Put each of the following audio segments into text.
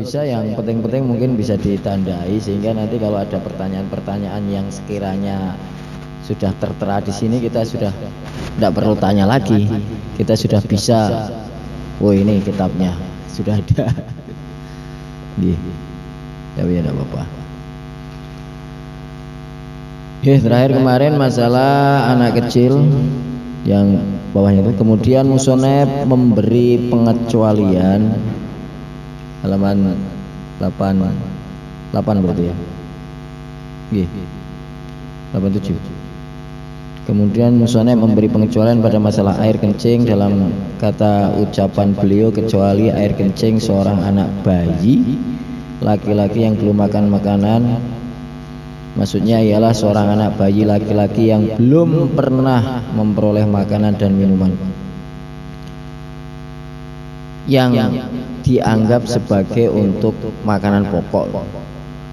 bisa yang penting-penting mungkin bisa ditandai sehingga nanti kalau ada pertanyaan-pertanyaan yang sekiranya sudah tertera di sini kita sudah tidak perlu tanya lagi, kita sudah bisa. Oh ini kitabnya sudah ada. Tapi ya tidak apa-apa. Terakhir kemarin masalah anak kecil yang bawahnya itu. Kemudian musonef memberi pengecualian halaman 8 berarti ya. 87. Kemudian musonef memberi pengecualian pada masalah air kencing dalam kata ucapan beliau kecuali air kencing seorang anak bayi laki-laki yang belum makan makanan. Maksudnya ialah seorang anak bayi laki-laki yang belum pernah memperoleh makanan dan minuman yang dianggap sebagai untuk makanan pokok.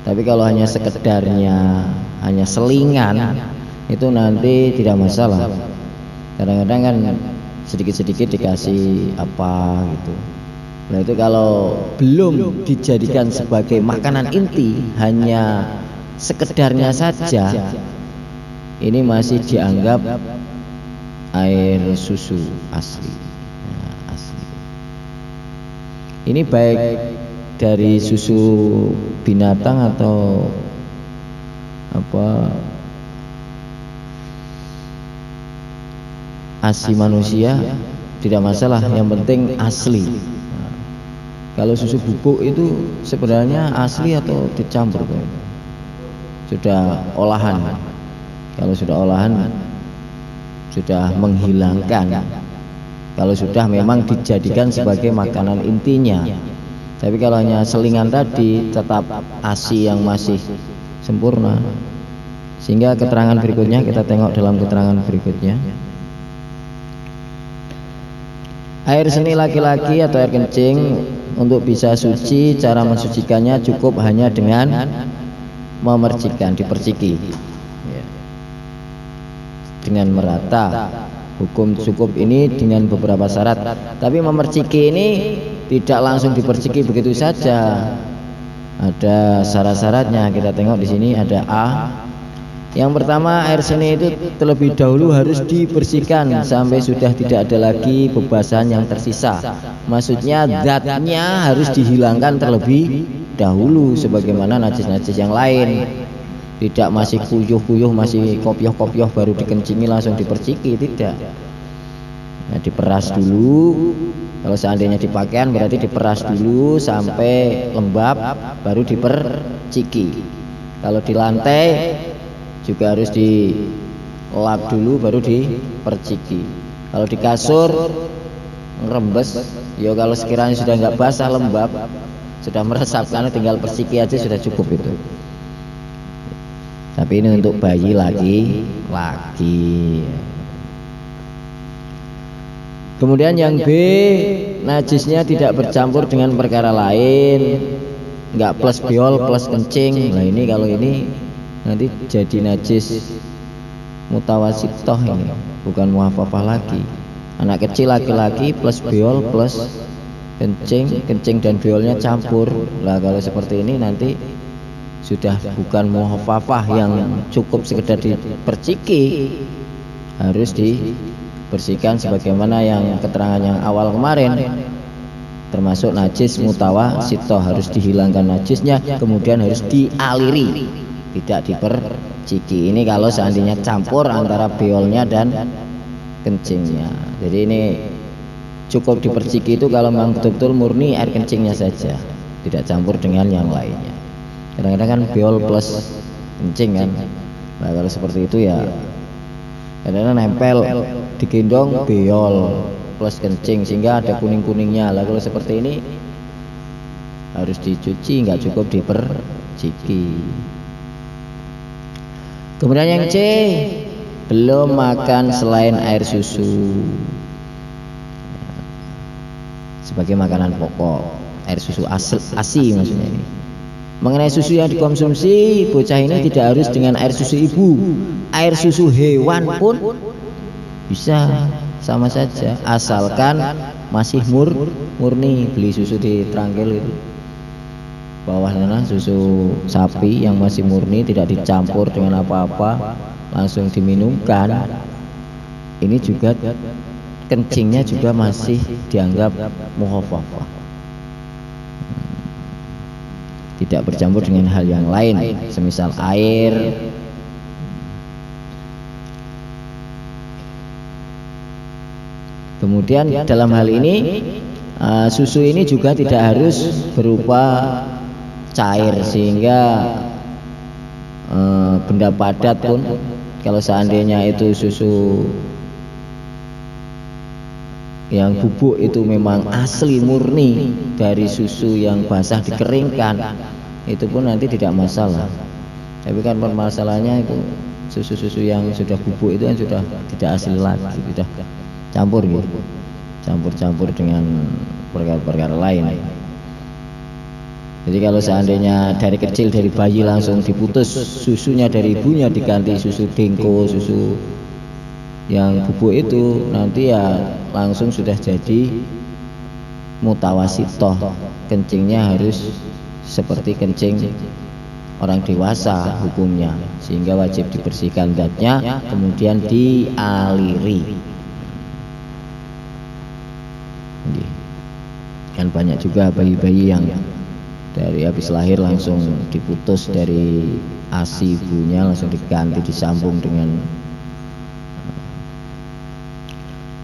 Tapi kalau hanya sekedarnya, hanya selingan, itu nanti tidak masalah. Kadang-kadang kan sedikit-sedikit dikasih apa gitu. Nah itu kalau belum dijadikan sebagai makanan inti, hanya sekedarnya saja, ini masih dianggap air susu asli. Nah, asli. Ini baik dari susu binatang atau apa ASI manusia tidak masalah, yang penting asli. Nah, kalau susu bubuk itu sebenarnya asli atau dicampur? Sudah olahan. Kalau sudah olahan sudah menghilangkan. Kalau sudah memang dijadikan sebagai makanan intinya. Tapi kalau hanya selingan tadi tetap ASI yang masih sempurna. Sehingga keterangan berikutnya kita tengok dalam keterangan berikutnya. Air seni laki-laki atau air kencing untuk bisa suci, cara mensucikannya cukup hanya dengan memercikan, diperciki dengan merata. Hukum cukup ini dengan beberapa syarat. Tapi memerciki ini tidak langsung diperciki begitu saja. Ada syarat-syaratnya. Kita tengok di sini ada A. Yang pertama, air seni itu terlebih dahulu harus dibersihkan sampai sudah tidak ada lagi bebasan yang tersisa. Maksudnya zatnya harus dihilangkan terlebih dahulu sebagaimana najis-najis yang lain. Tidak masih kuyuh-kuyuh, masih kopyoh-kopyoh baru dikencingi langsung diperciki, tidak. Nah, diperas dulu. Kalau seandainya dipakaian berarti diperas dulu sampai lembab baru diperciki. Kalau di lantai juga harus dilap dulu baru diperciki. Kalau di kasur ngerembes, ya kalau sekiranya sudah nggak basah lembab, sudah meresap, karena tinggal perciki aja sudah cukup itu. Tapi ini untuk bayi laki. Kemudian yang B, najisnya tidak bercampur dengan perkara lain, nggak plus biol plus kencing. Nah ini kalau ini nanti jadi najis mutawasitoh ini, bukan muhafafah lagi. Anak kecil laki-laki plus biol plus kencing dan biolnya campur. Lah kalau seperti ini nanti sudah bukan muhafafah yang cukup sekedar diperciki, harus dibersihkan sebagaimana yang keterangan yang awal kemarin, termasuk najis mutawasitoh, harus dihilangkan najisnya, kemudian harus dialiri, tidak diperciki. Ini kalau seandainya campur antara biolnya dan kencingnya. Jadi ini cukup diperciki itu kalau memang betul-betul murni air kencingnya saja, tidak campur dengan yang lainnya. Kadang-kadang kan biol plus kencing kan. Nah kalau seperti itu ya kadang-kadang nempel di gendong biol plus kencing sehingga ada kuning-kuningnya. Lah kalau seperti ini harus dicuci, nggak cukup diperciki. Kemudian yang C, belum makan selain air susu sebagai makanan pokok, air susu ASI maksudnya ini. Mengenai susu yang dikonsumsi, bocah ini tidak harus dengan air susu ibu. Air susu hewan pun bisa, sama saja, asalkan masih murni. Beli susu di Trangkil itu bawah sana susu sapi yang masih murni, tidak dicampur dengan apa-apa, langsung diminumkan, ini juga kencingnya juga masih dianggap mukhafafah, tidak bercampur dengan hal yang lain, semisal air. Kemudian dalam hal ini susu ini juga tidak harus berupa cair, sehingga benda padat pun, kalau seandainya itu susu yang bubuk itu memang asli murni dari susu yang basah dikeringkan, itu pun nanti tidak masalah. Tapi kan permasalahannya itu susu-susu yang sudah bubuk itu kan sudah tidak asli lagi, sudah campur gitu, campur-campur dengan perkara-perkara lain. Jadi kalau seandainya dari kecil, dari bayi langsung diputus susunya dari ibunya, diganti susu dengko, susu yang bubuk itu, nanti ya langsung sudah jadi mutawasitoh, kencingnya harus seperti kencing orang dewasa hukumnya, sehingga wajib dibersihkan zatnya, kemudian dialiri. Kan banyak juga bayi-bayi yang dari habis lahir langsung diputus dari ASI ibunya, langsung diganti, disambung dengan.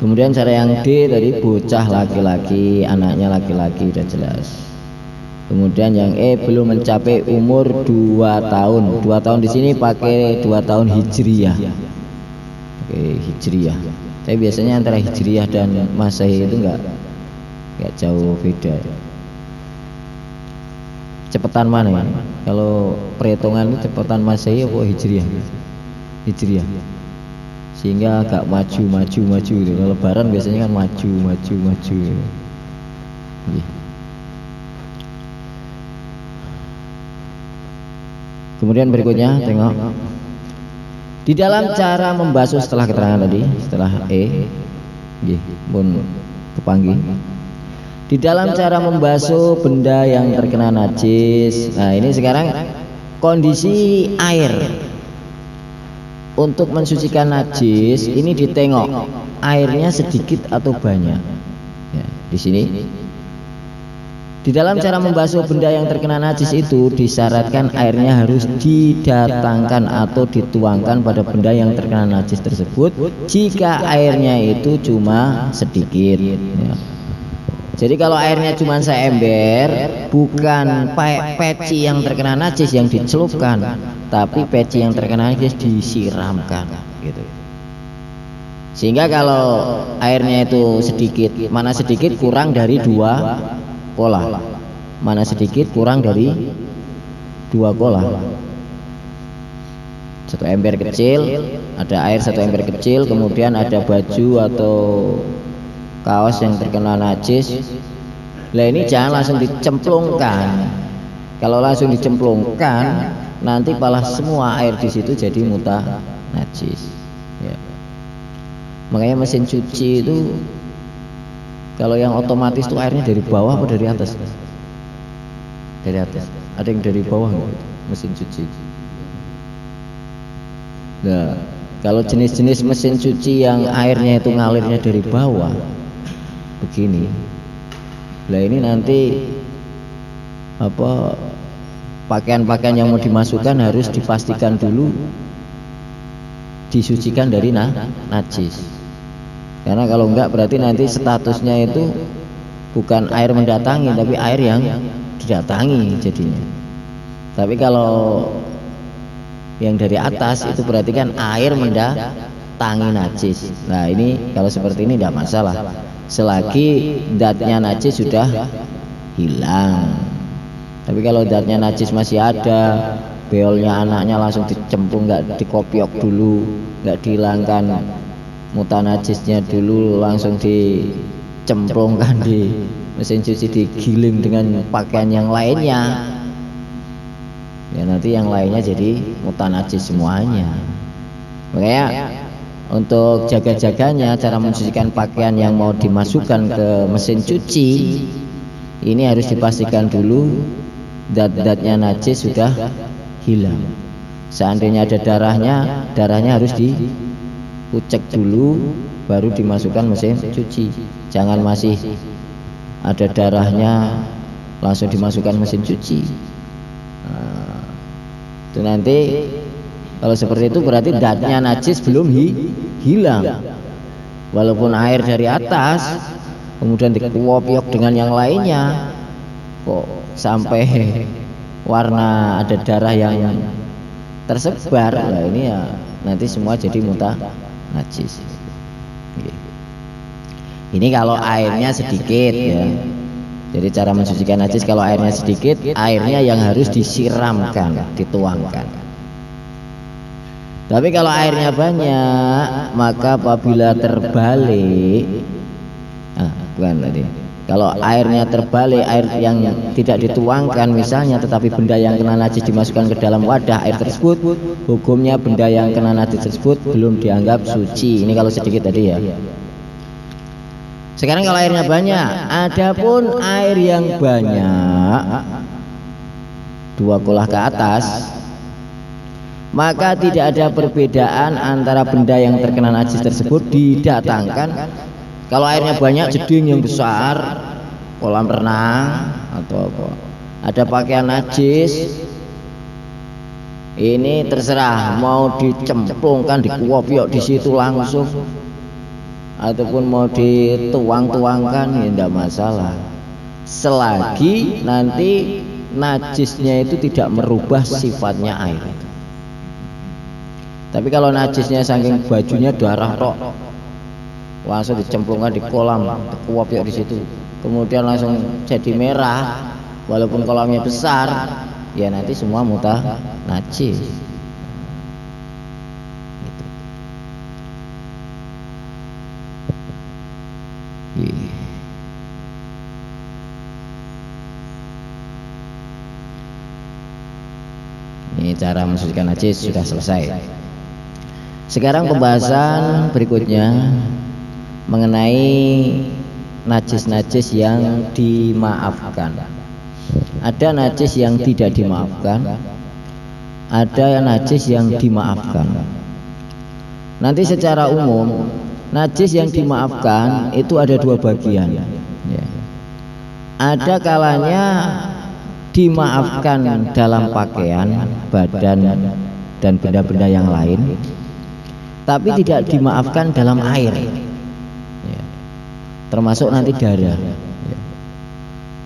Kemudian cara yang D tadi bocah laki-laki, anaknya laki-laki, udah jelas. Kemudian yang E belum mencapai umur 2 tahun. 2 tahun di sini pakai 2 tahun hijriyah. Oke, hijriyah. Tapi biasanya antara hijriyah dan masehi itu enggak jauh beda. Cepetan mana ya? Kalau perhitungan itu cepetan masehi atau hijriyah? Hijriyah. Sehingga agak maju gitu. Kalau lebaran biasanya kan maju gitu. Kemudian berikutnya tengok di dalam cara membasuh, setelah keterangan tadi, setelah E, pun kepanggih. Di dalam cara membasuh benda yang terkena najis. Nah ini sekarang kondisi air untuk mensucikan najis ini ditengok airnya sedikit atau banyak. Ya, di sini di dalam cara membasuh benda yang terkena najis itu disyaratkan airnya harus didatangkan atau dituangkan pada benda yang terkena najis tersebut jika airnya itu cuma sedikit. Ya. Jadi kalau airnya cuma seember, bukan peci yang terkena najis yang dicelupkan, tapi peci yang terkena najis disiramkan, gitu. Sehingga kalau airnya itu sedikit, mana sedikit kurang dari 2 kolah, mana sedikit kurang dari 2 kolah. 1 ember kecil, ada air 1 ember kecil, kemudian ada baju atau kaos yang terkena najis. Lah ini jangan langsung dicemplungkan. Kalau langsung dicemplungkan, nanti malah semua air di situ jadi muta najis. Ya. Makanya mesin cuci itu kalau yang otomatis tuh airnya dari bawah atau dari atas? Dari atas. Ada yang dari bawah nggak? Mesin cuci. Nah, kalau jenis-jenis mesin cuci yang airnya itu ngalirnya dari bawah, begini, lah ini nanti apa pakaian-pakaian yang mau dimasukkan harus dipastikan dulu disucikan dari najis, karena kalau enggak berarti nanti statusnya itu bukan air mendatangi tapi air yang didatangi jadinya. Tapi kalau yang dari atas itu berarti kan air mendatangi najis. Nah ini kalau seperti ini tidak masalah selagi zatnya najis sudah hilang. Tapi kalau zatnya najis masih ada, beolnya anaknya langsung dicemplung, nggak dikopiok dulu, nggak dihilangkan muta najisnya dulu, langsung dicemplungkan di mesin cuci, digiling dengan pakaian yang lainnya, ya nanti yang lainnya jadi muta najis semuanya. Makanya untuk jaga-jaganya cara mensucikan pakaian yang mau dimasukkan ke mesin cuci ini harus dipastikan dulu zat-zatnya najis sudah hilang. Seandainya ada darahnya, darahnya harus diucek dulu baru dimasukkan mesin cuci. Jangan masih ada darahnya langsung dimasukkan mesin cuci. Nah, itu nanti kalau seperti itu berarti zatnya najis belum hilang. Walaupun air dari atas kemudian dikuopiok dengan yang lainnya, kok sampai warna ada darah yang tersebar. Nah ini ya nanti semua jadi muta najis. Ini kalau airnya sedikit ya. Jadi cara mensucikan najis kalau airnya sedikit, airnya yang harus disiramkan, dituangkan. Tapi kalau airnya banyak, maka apabila terbalik, bukan tadi. Kalau airnya terbalik, air yang tidak dituangkan misalnya, tetapi benda yang kena najis dimasukkan ke dalam wadah air tersebut, hukumnya benda yang kena najis tersebut belum dianggap suci. Ini kalau sedikit tadi ya. Sekarang kalau airnya banyak, adapun air yang banyak 2 kolah ke atas, maka tidak ada perbedaan antara benda yang terkena najis tersebut didatangkan. Kalau airnya banyak, jeding yang besar, kolam renang atau apa, ada pakaian najis, ini terserah mau dicemplungkan, dikuopiok di situ langsung, ataupun mau dituang-tuangkan, ya tidak masalah, selagi nanti najisnya itu tidak merubah sifatnya air. Tapi kalau najisnya saking bajunya darah tok, langsung dicemplungkan di kolam, dikuopiok di situ, kemudian langsung jadi merah, walaupun kolamnya besar, ya nanti semua muta najis. Ini cara mensucikan najis sudah selesai. Sekarang pembahasan berikutnya mengenai najis-najis yang dimaafkan. Ada najis yang tidak dimaafkan, ada najis yang dimaafkan. Nanti secara umum najis yang dimaafkan itu ada 2 bagian ya. Ada kalanya dimaafkan dalam pakaian, badan, dan benda-benda yang lain, tapi tidak dimaafkan dalam air ya. Termasuk nanti darah ya.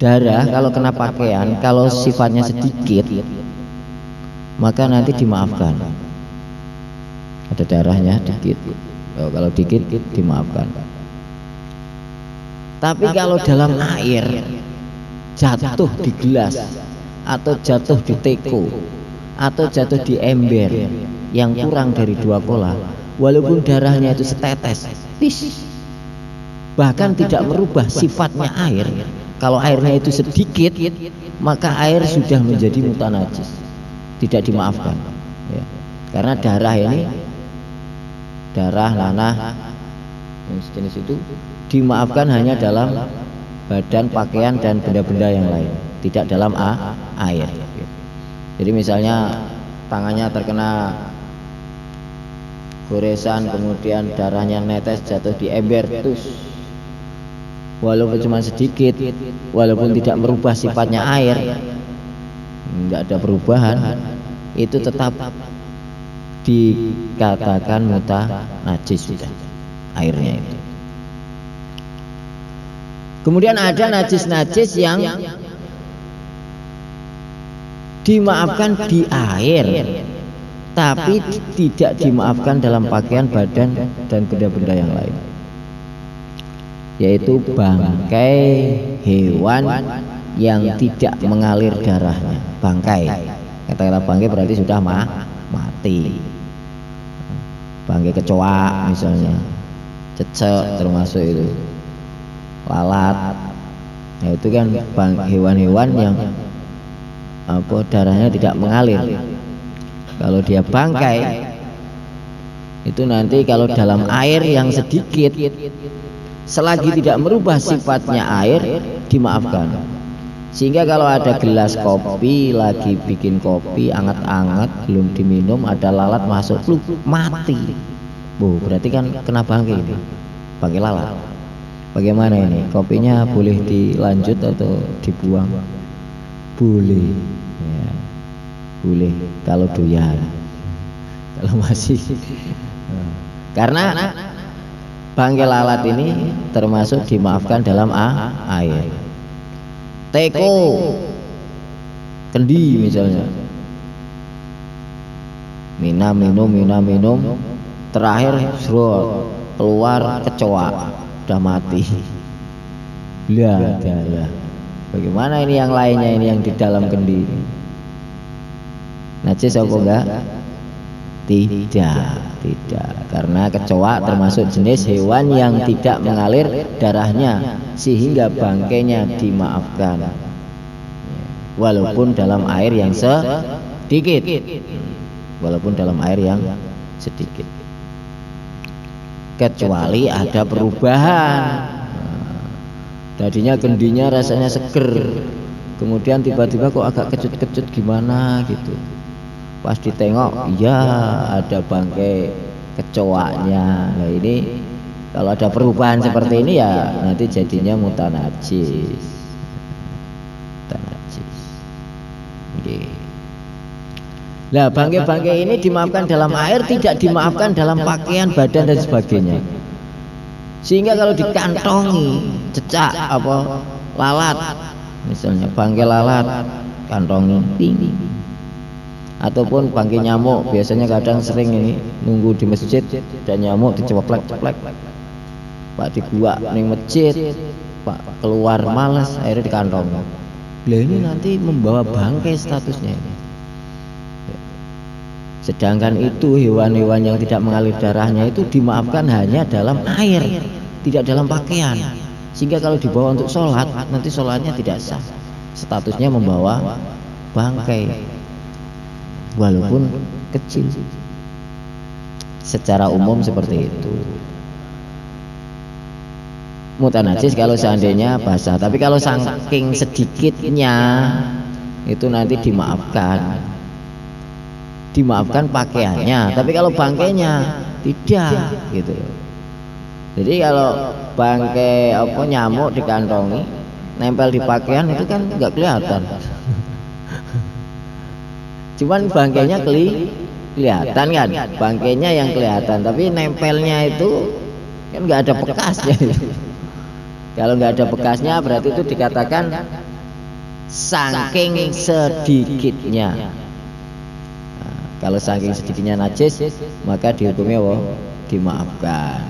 Darah kalau kena pakaian, kalau sifatnya sedikit, maka nanti dimaafkan. Ada darahnya dikit, kalau dikit dimaafkan. Tapi kalau dalam air, jatuh di gelas, atau jatuh di teko, atau jatuh di ember yang kurang dari 2 kolah, walaupun darahnya itu setetes, bahkan tidak merubah sifatnya air. Kalau airnya itu sedikit, maka air sudah menjadi muta najis, tidak dimaafkan ya. Karena darah ini, darah, nanah, jenis itu dimaafkan hanya dalam badan, pakaian, dan benda-benda yang lain, tidak dalam air. Jadi misalnya tangannya terkena goresan, kemudian darahnya netes jatuh di ember, terus walaupun cuma sedikit, walaupun tidak merubah sifatnya air, tidak ada perubahan, itu tetap dikatakan muta najis sudah airnya itu. Kemudian ada najis-najis yang dimaafkan di air, tapi tidak dimaafkan dalam pakaian, badan, dan benda-benda yang lain, yaitu bangkai hewan yang tidak mengalir darahnya. Bangkai, kata-kata bangkai berarti sudah mati. Bangkai kecoa misalnya, cecek termasuk itu, lalat, ya itu kan hewan-hewan yang darahnya tidak mengalir. Kalau dia bangkai itu nanti kalau dalam air yang sedikit, selagi tidak merubah sifatnya air, dimaafkan. Sehingga kalau ada gelas kopi lagi bikin kopi anget-anget belum diminum, ada lalat masuk, mati. Berarti kan kena bangkai ini, bangkai lalat. Bagaimana ini? Kopinya boleh dilanjut atau dibuang? Boleh, ya, boleh kalau doyan. Kalau masih, karena bangkai lalat ini termasuk dimaafkan dalam air. Teko, kendi misalnya, minum, terakhir keluar kecoa, udah mati. Lah, bagaimana ini yang lainnya ini yang di dalam kendi? Najis apa enggak? Tidak, karena kecoa termasuk jenis hewan yang tidak mengalir darahnya sehingga bangkainya dimaafkan walaupun dalam air yang sedikit, kecuali ada perubahan. Tadinya kendinya rasanya seger, kemudian tiba-tiba kok agak kecut-kecut gimana gitu. Pas ditengok, ya ada bangkai kecoanya. Nah ini kalau ada perubahan seperti ini ya nanti jadinya mutanajis. Nah bangkai-bangkai ini dimaafkan dalam air, tidak dimaafkan dalam pakaian, badan dan sebagainya. Sehingga kalau dikantongi cecak apa lalat, misalnya bangkai lalat kantongi tinggi, ataupun bangkai nyamuk, biasanya kadang sering ini nunggu di masjid dan nyamuk diceplek-ceplek, Pak di gua ning masjid, Pak keluar malas akhirnya di kantong. Lah ini nanti membawa bangkai statusnya ini. Sedangkan itu hewan-hewan yang tidak mengalir darahnya itu dimaafkan hanya dalam air, tidak dalam pakaian. Sehingga kalau dibawa untuk sholat, nanti sholatnya tidak sah, statusnya membawa bangkai walaupun kecil. Secara umum seperti itu. Mutanajis kalau seandainya basah, tapi kalau saking sedikitnya itu nanti dimaafkan pakaiannya, tapi kalau bangkainya tidak gitu. Jadi kalau bangkai nyamuk dikantongi nempel di pakaian itu kan nggak kelihatan. Cuman bangkainya kelihatan kan, bangkainya yang kelihatan, tapi nempelnya itu kan nggak ada bekasnya. Kalau nggak ada bekasnya berarti itu dikatakan saking sedikitnya. Nah, kalau saking sedikitnya najis maka dihukumnya dimaafkan.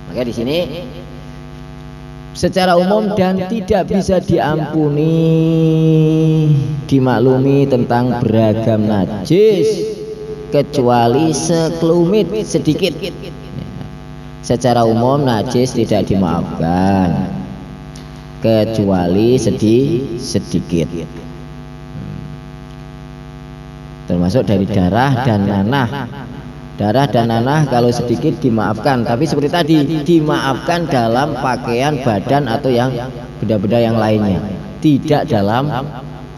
Maka di sini secara umum dan tidak bisa diampuni dimaklumi tentang beragam najis kecuali sekelumit sedikit. Secara umum najis tidak dimaafkan kecuali sedikit, termasuk dari darah dan nanah. Darah dan nanah kalau sedikit dimaafkan, tapi seperti tadi dimaafkan dalam pakaian, badan atau yang benda-benda yang lainnya, tidak dalam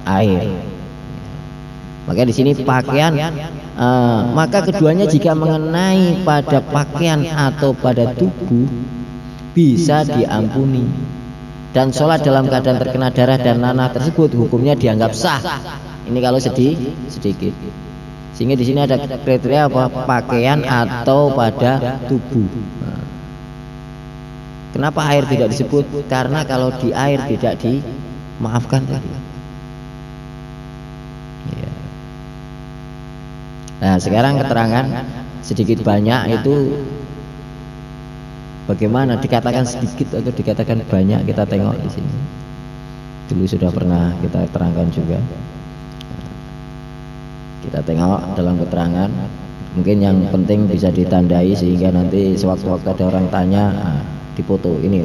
air. Maka di sini pakaian, maka keduanya jika mengenai pada pakaian atau pada tubuh bisa diampuni, dan sholat dalam keadaan terkena darah dan nanah tersebut hukumnya dianggap sah. Ini kalau sedikit. Sehingga di sini ada kriteria apa? Pakaian atau pada tubuh. Kenapa air tidak disebut? Karena kalau di air tidak dimaafkan tadi. Nah, sekarang keterangan sedikit banyak itu bagaimana dikatakan sedikit atau dikatakan banyak, kita tengok di sini. Dulu sudah pernah kita terangkan juga. Kita tengok dalam keterangan, mungkin yang penting bisa ditandai sehingga nanti sewaktu-waktu ada orang tanya, dipoto ini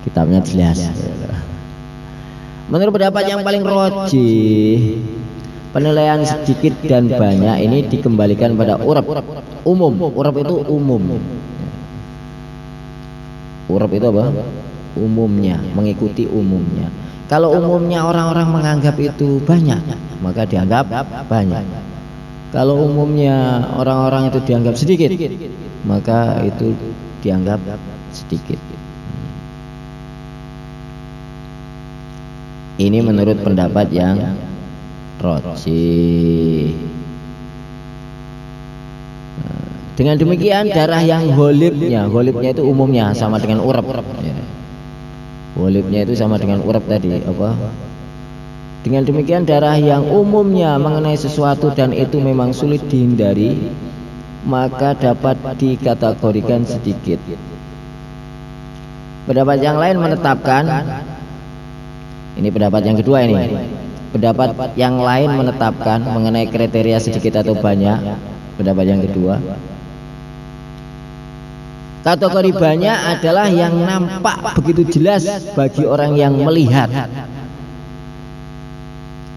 kitabnya jelas. Menurut pendapat yang paling rajih, penilaian sedikit dan banyak ini dikembalikan pada urab umum. Urab itu umum. Urap itu apa? Umumnya, mengikuti umumnya. Kalau umumnya orang-orang menganggap itu banyak, maka dianggap banyak. Kalau umumnya orang-orang itu dianggap sedikit, maka itu dianggap sedikit. Ini menurut pendapat yang rajih. Dengan demikian darah yang ghalibnya itu umumnya sama dengan urap. Ghalibnya itu sama dengan urap tadi apa? Dengan demikian darah yang umumnya mengenai sesuatu dan itu memang sulit dihindari, maka dapat dikategorikan sedikit. Pendapat yang lain menetapkan, ini pendapat yang kedua ini. Pendapat yang lain menetapkan mengenai kriteria sedikit atau banyak. Pendapat yang kedua, kategori banyak adalah yang nampak begitu jelas bagi orang yang melihat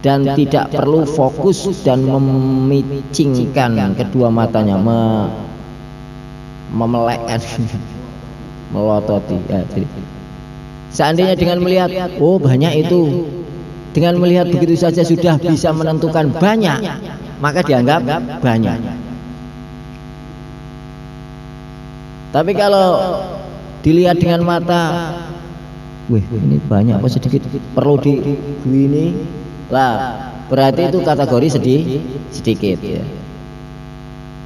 dan tidak perlu fokus dan memicingkan kedua matanya, memelekkan, melototi. Ya, jadi, seandainya dengan melihat, oh banyak itu, dengan melihat begitu saja sudah bisa menentukan banyak, maka dianggap banyak. Tapi kalau dilihat dengan mata, wih ini banyak apa sedikit, perlu ini lah, berarti itu kategori sedikit ya.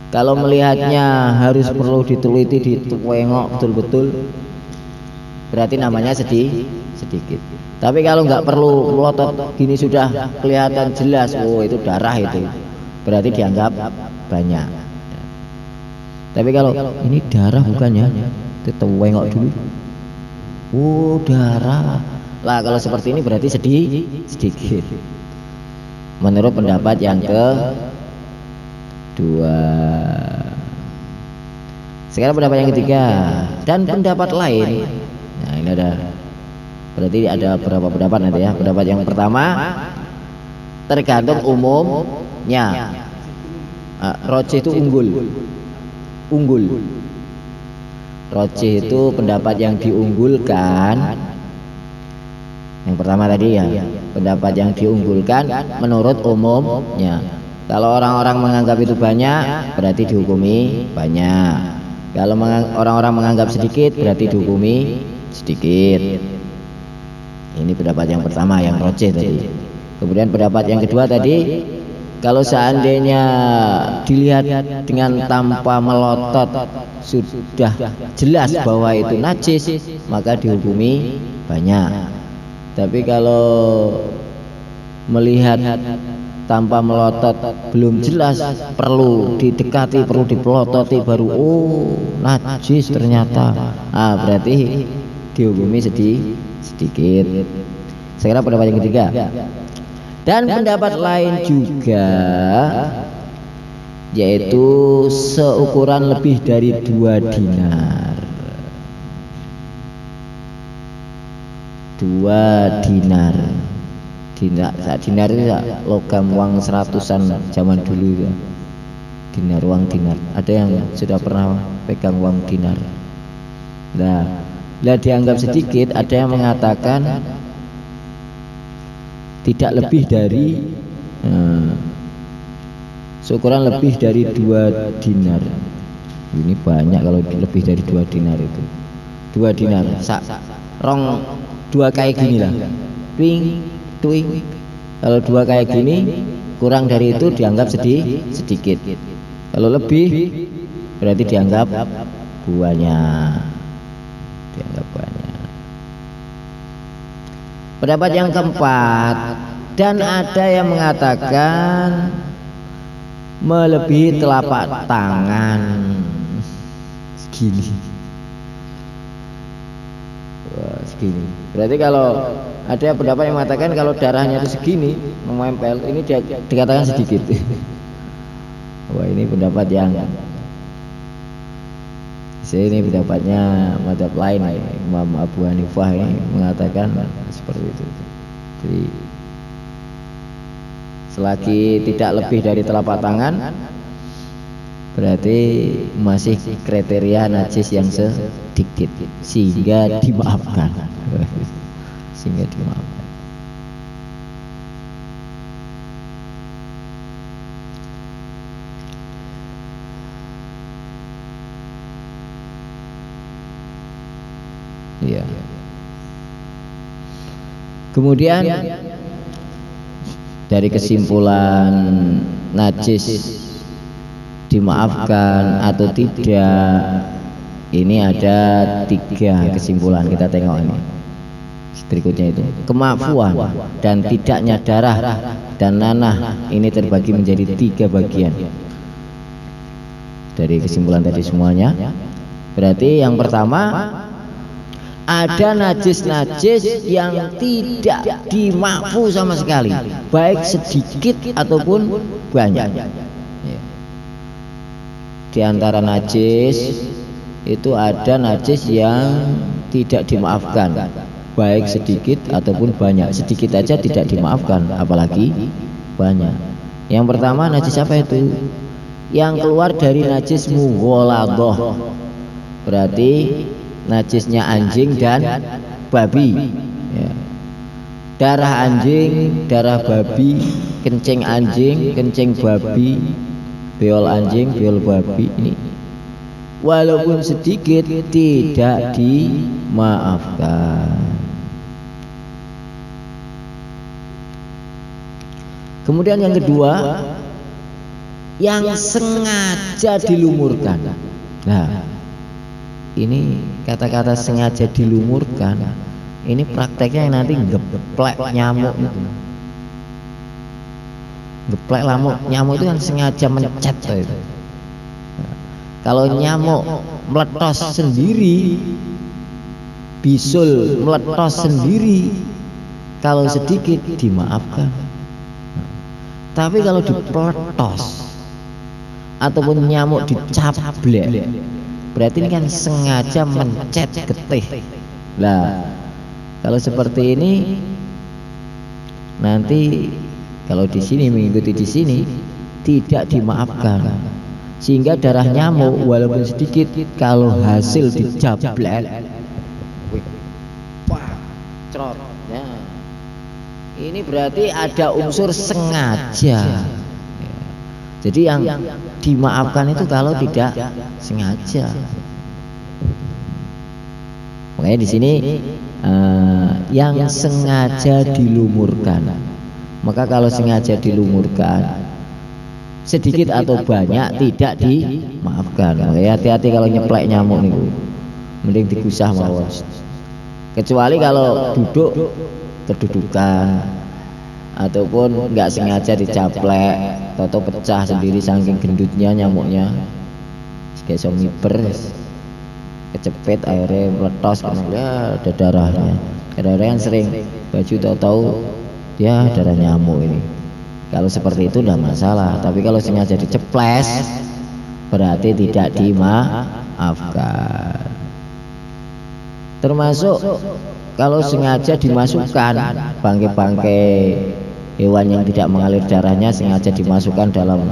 Kalau melihatnya harus perlu diteliti, ditengok betul-betul, berarti namanya sedikit. Tapi kalau nggak perlu melotot gini sudah kelihatan jelas, oh itu darah itu, berarti dianggap banyak. Tapi kalau ini darah bukannya, kita tengok dulu. Oh darah. Lah kalau seperti ini berarti sedikit. Menurut pendapat yang kedua. Sekarang pendapat yang ketiga dan pendapat lain. Nah ini ada, berarti ada berapa pendapat nanti ya. Pendapat yang pertama tergantung umumnya. Rajih itu unggul. Rajih itu pendapat yang diunggulkan. Yang pertama tadi ya, pendapat yang diunggulkan menurut umumnya. Kalau orang-orang menganggap itu banyak, berarti dihukumi banyak. Kalau orang-orang menganggap sedikit, berarti dihukumi sedikit. Ini pendapat yang pertama yang rajih tadi. Kemudian pendapat yang kedua tadi, kalau seandainya dilihat dengan tanpa melotot sudah jelas bahwa itu najis, maka dihukumi banyak. Tapi kalau melihat tanpa melotot belum jelas, perlu didekati, perlu dipelototi baru oh najis ternyata. Berarti dihukumi sedikit. Sekarang pendapat yang ketiga. Dan pendapat lain juga, yaitu seukuran lebih dari 2 dinar. 2 dinar. Dinar itu logam uang 100-an zaman dulu ya. Uang dinar. Ada yang sudah pernah pegang uang dinar. Nah, dianggap sedikit, ada yang mengatakan tidak lebih dari seukuran lebih dari 2 dinar. Ini banyak kalau lebih dari 2 dinar itu. 2 dinar. Rong 2 kayak gini lah. Twing. Kalau 2 kayak gini, kurang dari itu dianggap sedikit. Kalau lebih berarti dianggap banyak. Pendapat yang keempat, dan ada yang mengatakan melebihi telapak tangan segini. Wah, segini. Berarti kalau ada pendapat yang mengatakan kalau darahnya itu segini menempel, ini dikatakan sedikit. Wah, ini pendapat yang ini pendapatnya mazhab lain, Imam Abu Hanifah ini mengatakan seperti itu. Jadi selagi tidak lebih dari telapak tangan, berarti masih kriteria najis yang sedikit sehingga dimaafkan. Sehingga dimaafkan. Ya. Kemudian dari kesimpulan najis dimaafkan atau tidak, ini ada 3 kesimpulan. Kita tengok ini berikutnya itu. Kemaafuan dan tidaknya darah dan nanah ini terbagi menjadi 3 bagian dari kesimpulan tadi semuanya. Berarti yang pertama, ada najis-najis yang tidak dimaafu sama sekali, baik sedikit ataupun banyak. Di antara najis itu ada najis yang tidak dimaafkan, baik sedikit ataupun banyak. Sedikit aja tidak dimaafkan, apalagi banyak. Yang pertama, najis apa itu? Yang keluar dari najis mughaladah, berarti najisnya anjing dan babi, ya. Darah anjing, darah babi, kencing anjing, kencing babi, beol anjing, beol babi, ini walaupun sedikit tidak dimaafkan. Kemudian yang kedua, yang sengaja dilumurkan. Nah, ini kata-kata sengaja dilumurkan, ini prakteknya yang nanti geplek nyamuk itu. Geplek nyamuk itu kan sengaja mencet itu. Kalau nyamuk meletos sendiri, bisul meletos sendiri, kalau sedikit dimaafkan. Tapi kalau dipeletos ataupun nyamuk dicablek, berarti ini kan sengaja mencet getih. Lah, kalau seperti ini nanti kalau di sini mengikuti di sini tidak dimaafkan, sehingga darah nyamuk walaupun sedikit kalau hasil dicablek, wah, cerot. Nah, ini berarti ada unsur sengaja. Jadi yang dimaafkan itu kalau tidak sengaja. Makanya di sini yang sengaja dilumurkan. Maka kalau sengaja dilumurkan, sedikit atau banyak tidak dimaafkan. Makanya hati-hati kalau nyeplek nyamuk nih, mending digusah mawon. Kecuali kalau duduk kedudukan ataupun nggak sengaja dicaplek atau pecah sendiri saking gendutnya nyamuknya, kayak somiber kecepet airnya meletos karena ya ada darahnya. Ada yang sering baju tahu-tahu ya darah nyamuk ini. Kalau seperti itu tidak masalah, tapi kalau sengaja diceples berarti tidak dimaafkan. Termasuk kalau sengaja dimasukkan bangkai-bangkai hewan yang tidak mengalir darahnya, sengaja dimasukkan dalam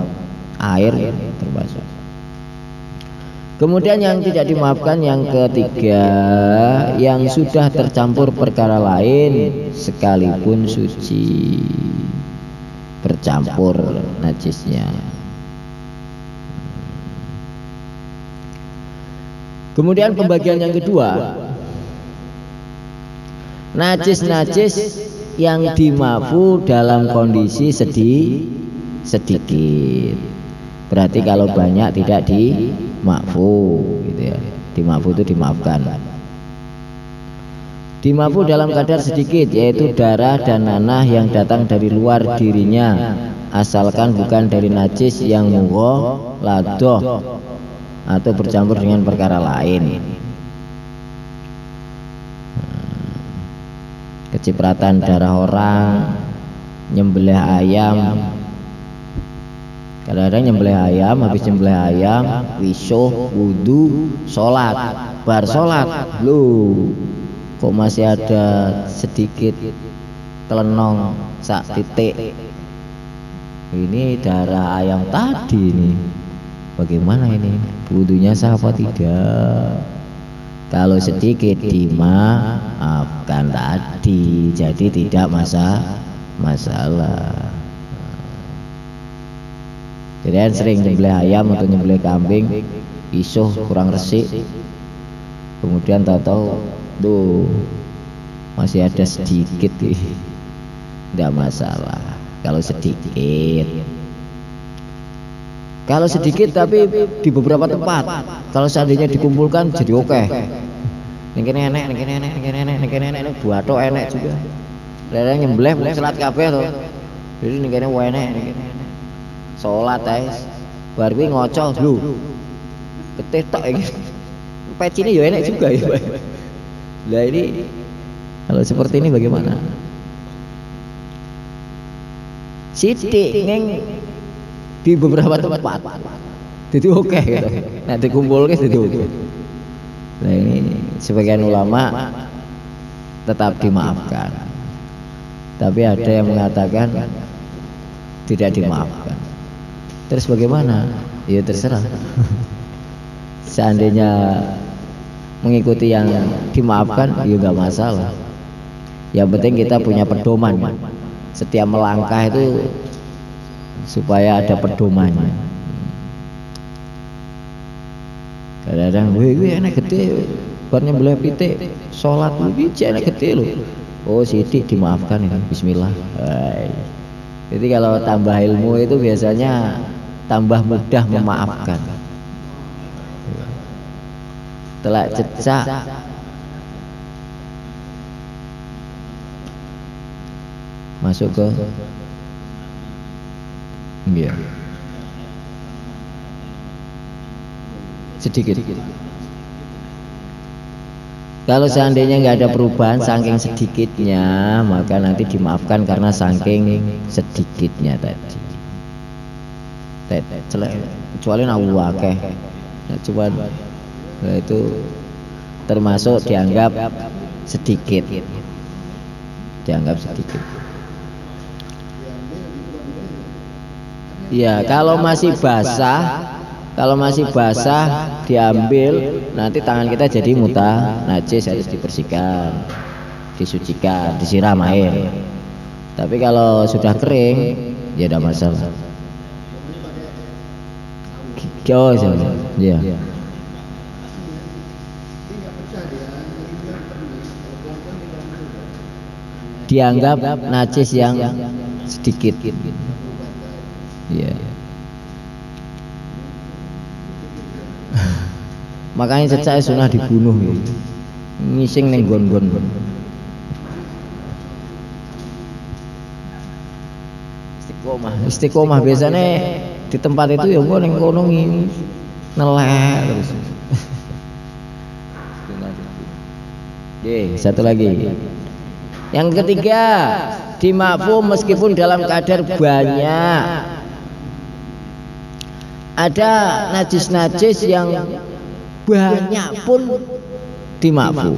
air, termasuk. Kemudian yang tidak dimaafkan yang ketiga, yang sudah tercampur perkara lain sekalipun suci, bercampur najisnya. Kemudian pembagian yang kedua, najis-najis yang dimaafu dalam kondisi sedikit. Berarti kalau banyak tidak dimaafu, gitu ya. Dimaafu itu dimaafkan. Dimaafu dalam kadar sedikit, yaitu darah dan nanah yang datang dari luar dirinya, asalkan bukan dari najis yang mughaladah atau bercampur dengan perkara lain. Kecipratan darah orang, nyembelih ayam. Kadang-kadang nyembelih ayam, habis nyembelih ayam, wisuh, wudu, sholat. Bar sholat, loh, kok masih ada sedikit kelenong sak titik. Ini darah ayam tadi nih. Bagaimana ini? Wudunya sah apa tidak? Kalau sedikit dimaafkan tadi, jadi tidak masalah. Jadi kan sering nyembelih ayam atau nyembelih kambing, isuh kurang resik, kemudian tahu-tahu tuh masih ada sedikit, tidak masalah. Kalau sedikit, tapi di beberapa tempat, kalau seandainya dikumpulkan jadi oke. Niki enek, buato enek juga. Lha nyembelih selat kabeh to. Jadi niki enek. Salat ae. Bar kuwi ngoco lho. Getih tok iki. Pecine ya enek juga ya, Pak. Lah ini kalau seperti ini bagaimana? Sithik ning di beberapa tempat. Jadi oke gitu. Nah dikumpulke jadi oke. Nah ini sebagian ulama tetap dimaafkan. Tapi ada yang mengatakan tidak dimaafkan. Terus bagaimana? Ya terserah. Seandainya mengikuti yang dimaafkan, ya nggak masalah. Yang penting kita punya pedoman. Setiap melangkah itu supaya ada pedomannya. Kadang-kadang, wih enak gede, barnya belah pitik, sholat lebih enak gede loh. Oh sidik dimaafkan ini, Bismillah. Jadi kalau tambah ilmu itu biasanya tambah mudah memaafkan. Telak cecak masuk ke iya. Sedikit. Kalau seandainya nggak ada perubahan saking sedikitnya, maka nanti dimaafkan karena saking sedikitnya tadi. Kecuali nawu akeh. Coba itu termasuk dianggap sedikit. Dianggap sedikit. Ya, kalau masih basah diambil, nanti tangan kita jadi najis, harus dibersihkan, disucikan, disiram air. Tapi kalau sudah kering, ya tidak masalah. Oh, ya. Dianggap najis yang sedikit. Ya. Makanya cecak sunah dibunuh gitu. Ngising ning gon-gon. Istiqomah biasanya di tempat itu ya engko ning kono ngini nelek terus. Satu lagi. Yang ketiga, dimaafum meskipun dalam kadar banyak. Ada najis-najis yang banyak pun dimaafum,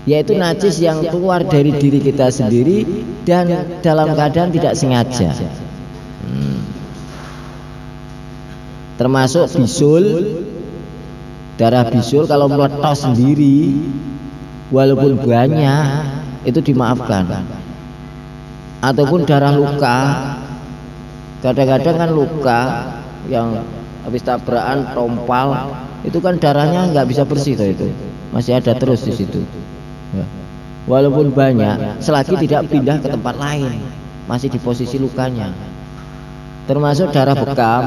yaitu najis yang keluar dari diri kita sendiri dan dalam keadaan tidak sengaja. Termasuk bisul, darah bisul kalau meletos sendiri walaupun banyak itu dimaafkan. Ataupun darah luka, kadang-kadang kan luka yang habis tabrakan tompal itu kan darahnya nggak bisa bersih tuh, itu masih ada terus di situ ya. Walaupun banyak, selagi tidak pindah ke tempat lain, masih di posisi lukanya. Termasuk darah bekam,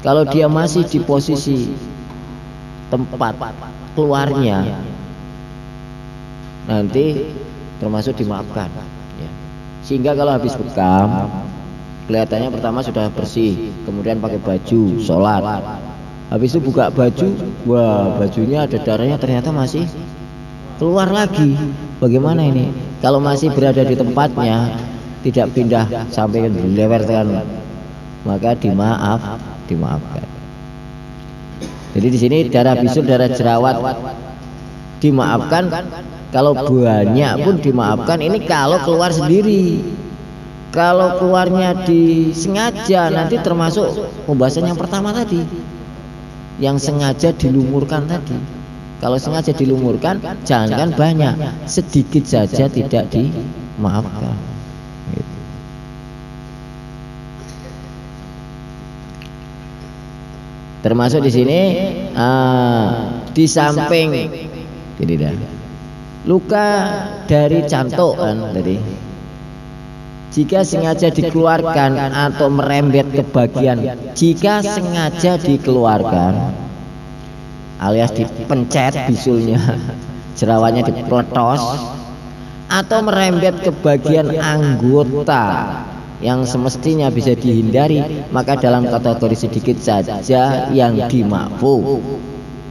kalau dia masih di posisi tempat keluarnya, nanti termasuk dimaafkan ya. Sehingga kalau habis bekam, kelihatannya pertama sudah bersih, kemudian pakai baju sholat, habis itu buka baju, wah bajunya ada darahnya, ternyata masih keluar lagi. Bagaimana ini? Kalau masih berada di tempatnya, tidak pindah sampai dilewatkan, maka dimaafkan. Jadi di sini darah bisul, darah jerawat dimaafkan. Kalau banyak pun dimaafkan. Ini kalau keluar sendiri. Kalau keluarnya disengaja, nanti termasuk pembahasan yang pertama tadi, yang sengaja dilumurkan tadi. Kalau sengaja dilumurkan, jangankan banyak, sedikit saja tidak dimaafkan. Gitu. Termasuk di sini di samping gini dah, luka dari cantuk kan tadi. Jika sengaja dikeluarkan atau merembet ke bagian, jika sengaja dikeluarkan alias dipencet bisulnya, jerawatnya dipeletos, atau merembet ke bagian anggota yang semestinya bisa dihindari, maka dalam kategori sedikit saja yang dimakfu.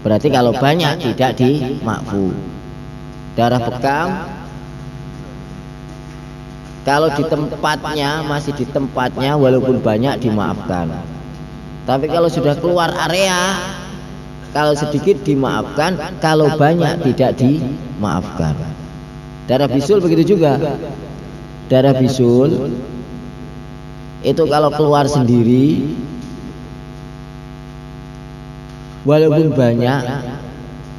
Berarti kalau banyak tidak dimakfu. Darah bekam kalau di tempatnya, masih di tempatnya walaupun banyak dimaafkan. Tapi kalau sudah keluar area, kalau sedikit dimaafkan, kalau banyak tidak dimaafkan. Darah bisul begitu juga. Darah bisul itu kalau keluar sendiri walaupun banyak,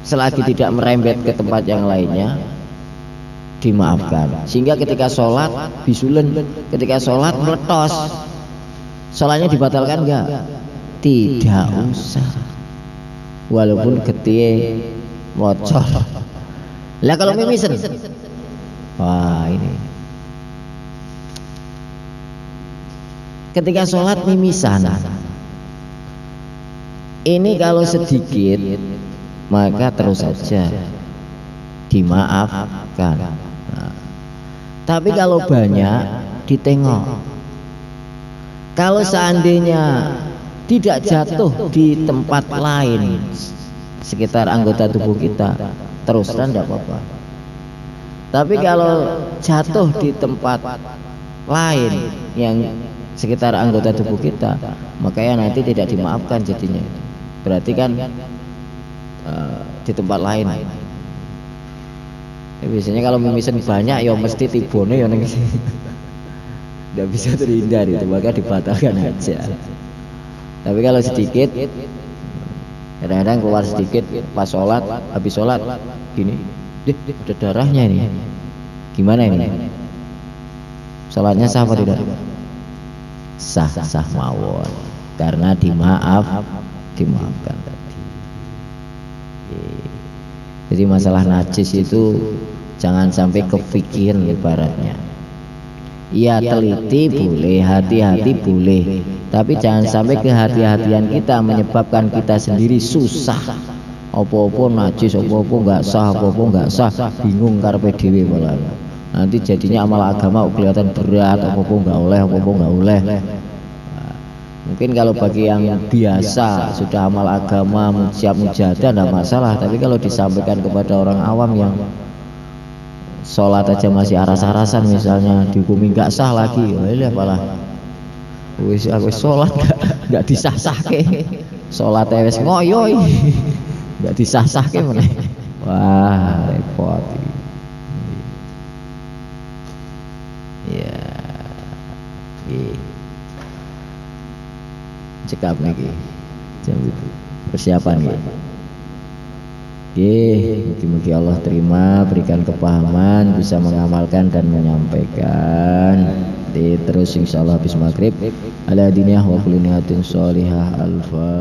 selagi tidak merembet ke tempat yang lainnya, dimaafkan. Sehingga ketika sholat bisulen, ketika sholat meletos, sholatnya dibatalkan enggak? Tidak usah, walaupun getih bocor. Lah kalau mimisen, wah ini ketika sholat mimisan, ini kalau sedikit maka terus saja dimaafkan. Nah, tapi kalau banyak ditengok. Kalau seandainya tidak jatuh di tempat lain sekitar anggota tubuh kita, terus terang tidak apa-apa. Tapi kalau jatuh di tempat lain yang sekitar anggota tubuh kita, makanya nanti tidak dimaafkan jadinya. Berarti kan di tempat lain. Biasanya kalau mimisan banyak ya mesti tibone ya neng. Tidak bisa terhindar itu, maka dibatalkan aja. Tapi kalau sedikit, kadang-kadang keluar sedikit pas sholat, habis sholat gini, ada darahnya ini. Gimana ini? Sholatnya sah apa tidak? Sah mawon, karena dimaafkan tadi. Jadi masalah najis itu jangan sampai kepikir ibaratnya. Iya teliti boleh, hati-hati boleh, tapi jangan sampai kehati-hatian kita menyebabkan kita sendiri susah. Apa-apa najis, apa-apa enggak sah, apa-apa enggak sah, bingung karepe dhewe malah. Nanti jadinya amal agama kelihatan berat, apa-apa enggak oleh, apa-apa enggak oleh. Mungkin kalau bagi yang biasa sudah amal agama siap mujahadah tidak masalah, tapi kalau disampaikan kepada orang awam yang sholat aja masih aras-arasan misalnya, dihukumi nggak sah lagi, wah apalah, wis sholat nggak disah-sahke, sholat wis ngoyoi, nggak disah-sahke meneh, wah repot. Ya, cekap lagi jam itu persiapan ya. Mungkin Allah terima, berikan kepahaman, bisa mengamalkan dan menyampaikan. Terus insyaallah habis maghrib ala diniyah wa kulli niyatin sholihah. Alfa